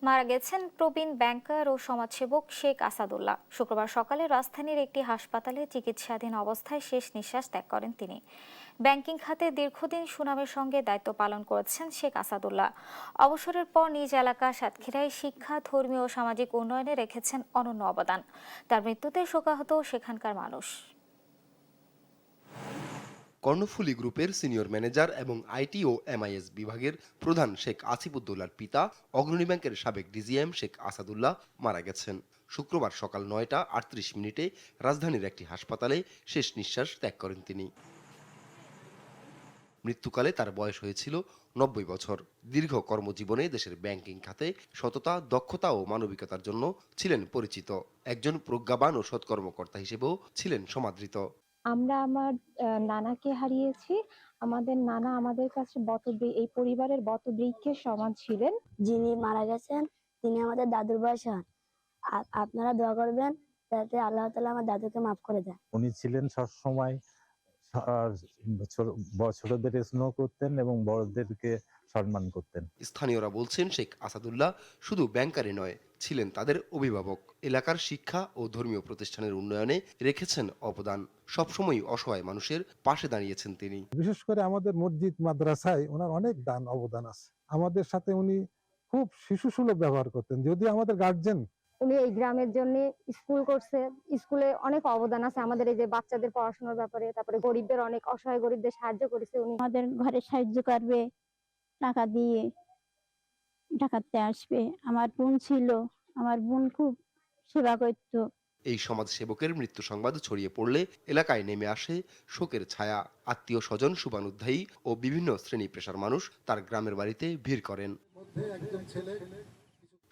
মারা গেছেন প্রবীণ ব্যাংকার ও সমাজসেবক শেখ আসাদুল্লাহ। শুক্রবার সকালে রাজধানীর একটি হাসপাতালে চিকিৎসাধীন অবস্থায় শেষ নিঃশ্বাস ত্যাগ করেন তিনি। ব্যাংকিং খাতে দীর্ঘদিন সুনামের সঙ্গে দায়িত্ব পালন করেছেন শেখ আসাদুল্লাহ। অবসরের পর নিজ এলাকা সাতক্ষীরায় শিক্ষা, ধর্মীয় ও সামাজিক উন্নয়নে রেখেছেন অনন্য অবদান। তার মৃত্যুতে শোকাহত সেখানকার মানুষ। কর্ণফুলী গ্রুপের সিনিয়র ম্যানেজার এবং আইটি ও এমআইএস বিভাগের প্রধান শেখ আসিফউদ্দৌলার পিতা অগ্রণী ব্যাংকের সাবেক ডিজিএম শেখ আসাদুল্লাহ মারা গেছেন। শুক্রবার সকাল ৯টা ৩৮ মিনিটে রাজধানীর একটি হাসপাতালে শেষ নিঃশ্বাস ত্যাগ করেন তিনি। মৃত্যুকালে তার বয়স হয়েছিল ৯০ বছর। দীর্ঘ কর্মজীবনে দেশের ব্যাংকিং খাতে সততা, দক্ষতা ও মানবিকতার জন্য ছিলেন পরিচিত। একজন প্রজ্ঞাবান ও সৎ কর্মকর্তা হিসেবেও ছিলেন সমাদৃত। আমরা আমার নানাকে হারিয়েছি। আমাদের নানা আমাদের কাছে এই পরিবারের বটবৃক্ষের সমান ছিলেন। যিনি মারা গেছেন তিনি আমাদের দাদুর বয়স হন। আপনারা দোয়া করবেন যাতে আল্লাহ তাআলা আমার দাদুকে মাফ করে দেন। উনি ছিলেন সবসময় ছোটদের স্নেহ করতেন এবং বড়দেরকে সম্মান করতেন। স্থানীয়রা বলছেন শেখ আসাদুল্লাহ শুধু ব্যাংকারই নয়, ছিলেন তাদের অভিভাবক। এলাকার শিক্ষা ও ধর্মীয় প্রতিষ্ঠানের উন্নয়নে রেখেছেন অবদান। সবসময় অসহায় মানুষের পাশে দাঁড়িয়েছেন তিনি। বিশেষ করে আমাদের মসজিদ মাদ্রাসায় ওনার অনেক অবদান আছে। আমাদের সাথে উনি খুব শিশুসুলভ ব্যবহার করতেন। যদি আমাদের গার্জেন, উনি এই গ্রামের জন্য স্কুল করছে। স্কুলে অনেক অবদান আছে আমাদের এই যে বাচ্চাদের পড়াশোনার ব্যাপারে। তারপরে গরিবদের অনেক অসহায় গরিবদের সাহায্য করেছে উনি। আমাদের ঘরে সাহায্য করবে, টাকা দিয়ে টাকাতে আসবে। আমার বোন ছিল, আমার বোন খুব সেবা করতো। এই সমাজসেবকের মৃত্যু সংবাদ ছড়িয়ে পড়লে এলাকায় নেমে আসে শোকের ছায়া। আত্মীয় স্বজন, শুভানুধ্যায়ী ও বিভিন্ন শ্রেণী পেশার মানুষ তার গ্রামের বাড়িতে ভিড় করেন।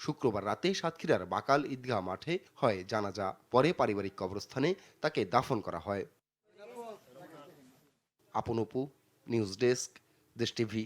শুক্রবার রাতে সাতক্ষীরার বাকাল ঈদগাহ মাঠে হয় জানাজা। পরে পারিবারিক কবরস্থানে তাকে দাফন করা হয়। আপন অপু, নিউজ ডেস্ক, দেশ টিভি।